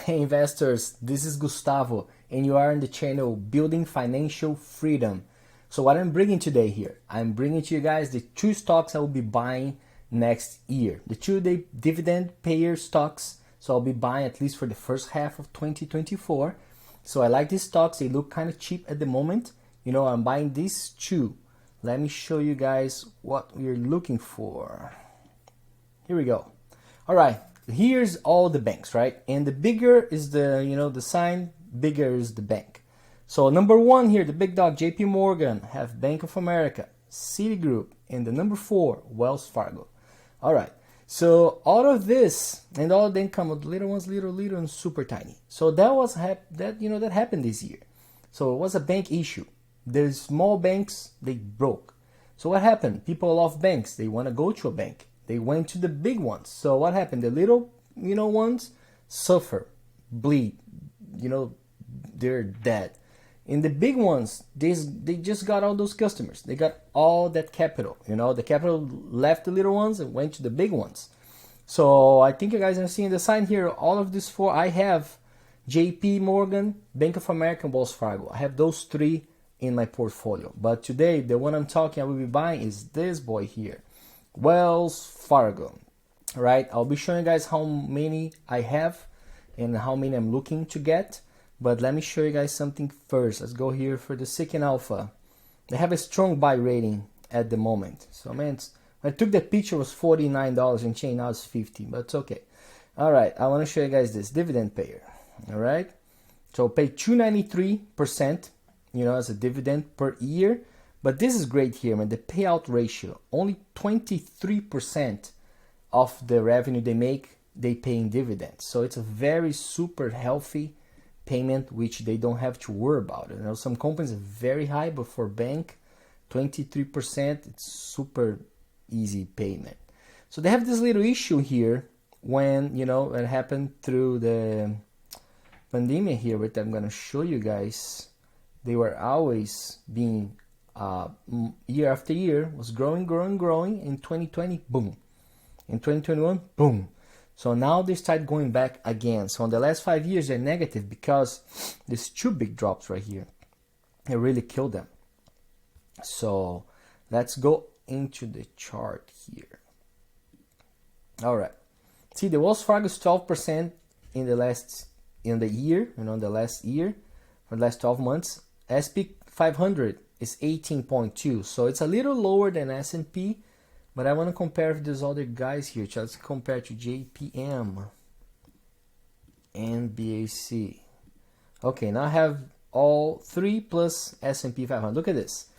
Hey investors, this is Gustavo and you are on the channel Building Financial Freedom. So what I'm bringing today here, I'm bringing to you guys the two stocks I will be buying next year. The two dividend payer stocks, so I'll be buying at least for the first half of 2024. So I like these stocks, they look kind of cheap at the moment. You know, I'm buying these two. Let me show you guys what we're looking for. Here we go. All right. Here's all the banks, right? And the bigger is the, the sign, bigger is the bank. So number one here, the big dog, JP Morgan, have Bank of America, Citigroup, and the number 4, Wells Fargo. All right. So all of this and all of them come with little ones, little and super tiny. So that was that happened this year. So it was a bank issue. The small banks, they broke. So what happened? People love banks. They want to go to a bank. They went to the big ones. So what happened? The little, ones suffer, bleed, they're dead. And the big ones, they just got all those customers. They got all that capital, the capital left the little ones and went to the big ones. So I think you guys are seeing the sign here. All of these 4, I have JP Morgan, Bank of America, and Wells Fargo. I have those 3 in my portfolio. But today, the one I will be buying is this boy here. Wells Fargo, right? I'll be showing you guys how many I have and how many I'm looking to get. But let me show you guys something first. Let's go here for the Seeking Alpha. They have a strong buy rating at the moment. So man, when I took that picture, it was $49 and change. Now it's 50, but it's okay. All right, I want to show you guys this dividend payer. All right, so pay 293%, as a dividend per year. But this is great here, man. The payout ratio, only 23% of the revenue they make, they pay in dividends. So it's a very super healthy payment, which they don't have to worry about. Some companies are very high, but for bank, 23%, it's super easy payment. So they have this little issue here when, it happened through the pandemic here, which I'm going to show you guys. They were always being year after year was growing. In 2020, boom. In 2021, boom. So now they start going back again. So in the last 5 years, they're negative because these 2 big drops right here, it really killed them. So let's go into the chart here. All right. See, the Wells Fargo is 12% in the last year, the last year, for the last 12 months. SP 500 is 18.2, so it's a little lower than S&P, but I want to compare with these other guys here. So let's compare to JPM and BAC. Okay, now I have all 3 plus S&P 500. Look at this.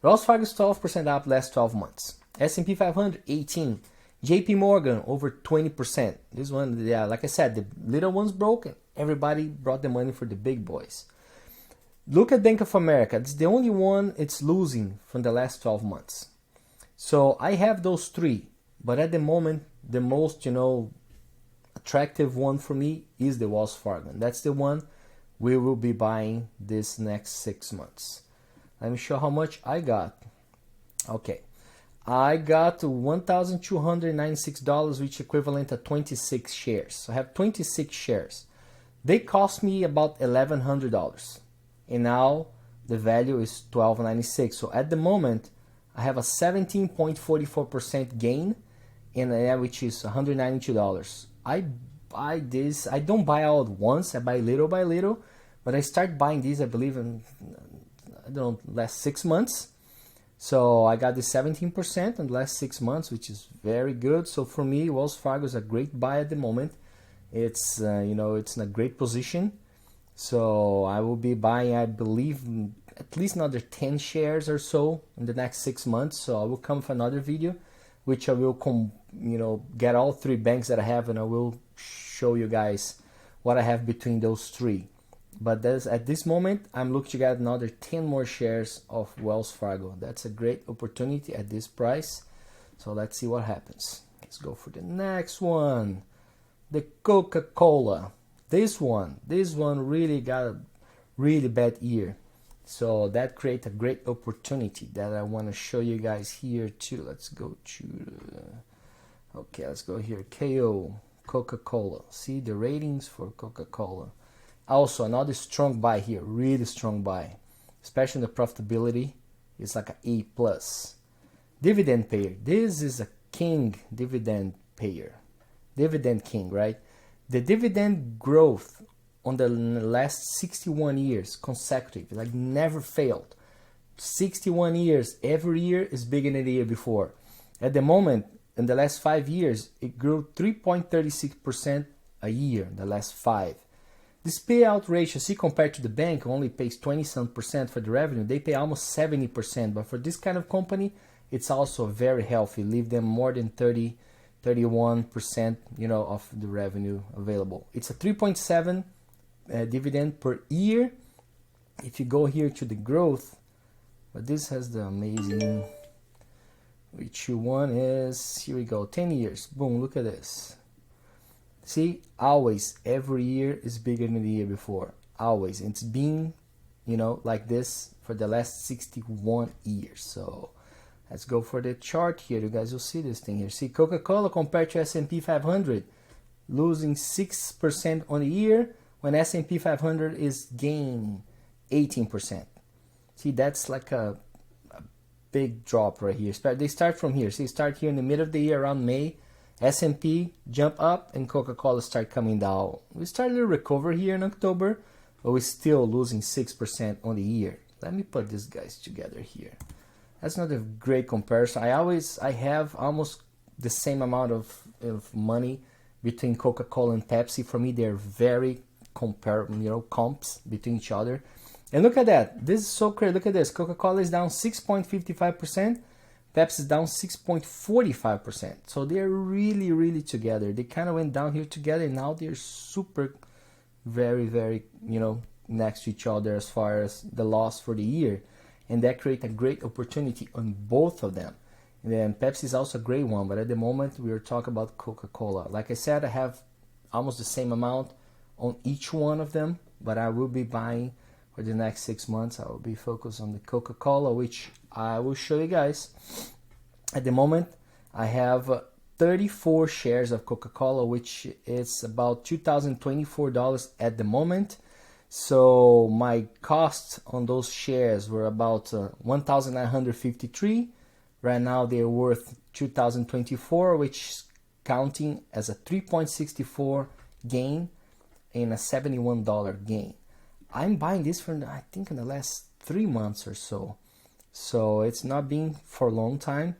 Wells Fargo is 12% up last 12 months. S&P 500, 18. JP Morgan, over 20%. This one, yeah, like I said, the little ones broke and everybody brought the money for the big boys. Look at Bank of America. It's the only one it's losing from the last 12 months. So I have those 3, but at the moment, the most, attractive one for me is the Wells Fargo. And that's the one we will be buying this next 6 months. Let me show how much I got. Okay. I got $1,296, which equivalent to 26 shares. So I have 26 shares. They cost me about $1,100. And now the value is $1,296. So at the moment, I have a 17.44% gain, and which is $192. I buy this. I don't buy all at once. I buy little by little, but I start buying these, I believe, in last 6 months. So I got the 17% in the last 6 months, which is very good. So for me, Wells Fargo is a great buy at the moment. It's it's in a great position. So I will be buying, I believe, at least another 10 shares or so in the next 6 months. So I will come for another video, which I will get all 3 banks that I have, and I will show you guys what I have between those 3. But at this moment, I'm looking to get another 10 more shares of Wells Fargo. That's a great opportunity at this price. So let's see what happens. Let's go for the next one. The Coca-Cola. This one really got a really bad year. So that creates a great opportunity that I want to show you guys here too. Let's go to, okay, let's go here. KO, Coca-Cola. See the ratings for Coca-Cola. Also another strong buy here, really strong buy, especially the profitability. It's like an A plus. Dividend payer. This is a king dividend payer. Dividend king, right? The dividend growth on the last 61 years consecutive, like never failed. 61 years, every year is bigger than the year before. At the moment, in the last 5 years, it grew 3.36% a year in the last 5. This payout ratio, see, compared to the bank, only pays 20% for the revenue. They pay almost 70%, but for this kind of company, it's also very healthy. Leave them more than 31%, of the revenue available. It's a 3.7 dividend per year. If you go here to the growth, but this has the amazing, which one is, here we go, 10 years. Boom, look at this. See, always, every year is bigger than the year before. Always. It's been, like this for the last 61 years. So let's go for the chart here. You guys will see this thing here. See, Coca-Cola compared to S&P 500, losing 6% on the year, when S&P 500 is gaining 18%. See, that's like a big drop right here. They start from here. See, start here in the middle of the year around May. S&P jump up and Coca-Cola start coming down. We started to recover here in October, but we're still losing 6% on the year. Let me put these guys together here. That's not a great comparison. I have almost the same amount of money between Coca-Cola and Pepsi. For me, they're very comps between each other. And look at that. This is so crazy. Look at this. Coca-Cola is down 6.55%. Pepsi is down 6.45%. So they're really, really together. They kind of went down here together, and now they're super, very, very, next to each other as far as the loss for the year. And that creates a great opportunity on both of them. And then Pepsi is also a great one, but at the moment we are talking about Coca-Cola. Like I said, I have almost the same amount on each one of them, but I will be buying for the next 6 months. I will be focused on the Coca-Cola, which I will show you guys. At the moment, I have 34 shares of Coca-Cola, which is about $2,024 at the moment. So my costs on those shares were about $1,953. Right now they're worth $2,024, which is counting as a 3.64 gain and a $71 gain. I'm buying this for, I think, in the last 3 months or so. So it's not been for a long time.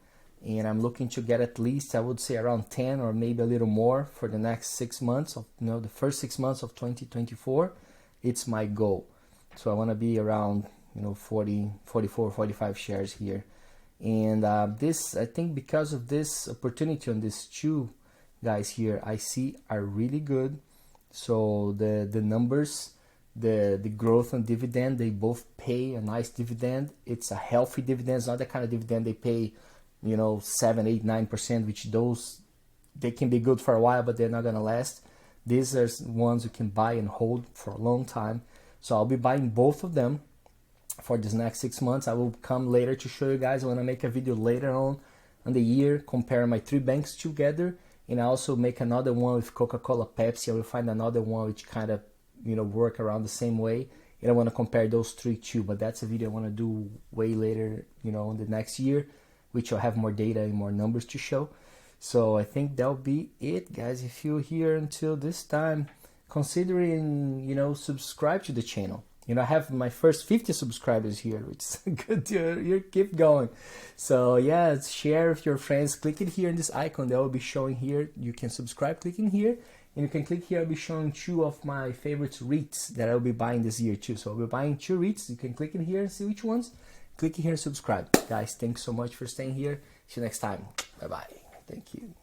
And I'm looking to get at least, I would say, around 10 or maybe a little more for the next 6 months of, the first 6 months of 2024. It's my goal. So I want to be around, 40, 44, 45 shares here. And this, I think, because of this opportunity on these two guys here, I see are really good. So the numbers, the growth and dividend, they both pay a nice dividend. It's a healthy dividend. It's not the kind of dividend they pay, 7, 8, 9%, which they can be good for a while, but they're not gonna last. These are ones you can buy and hold for a long time. So I'll be buying both of them for this next 6 months. I will come later to show you guys. I want to make a video later on the year, compare my 3 banks together, and I also make another one with Coca-Cola, Pepsi. I will find another one which kind of work around the same way, and I want to compare those 3 too. But that's a video I want to do way later, in the next year, which will have more data and more numbers to show. So I think that'll be it, guys. If you're here until this time, considering subscribe to the channel. I have my first 50 subscribers here, which is good to keep going. So yeah, share with your friends. Click it here in this icon that will be showing here. You can subscribe clicking here, and you can click here. I'll be showing 2 of my favorite REITs that I'll be buying this year too. So I'll be buying 2 REITs. You can click in here and see which ones. Click here and subscribe. Guys, thanks so much for staying here. See you next time. Bye-bye. Thank you.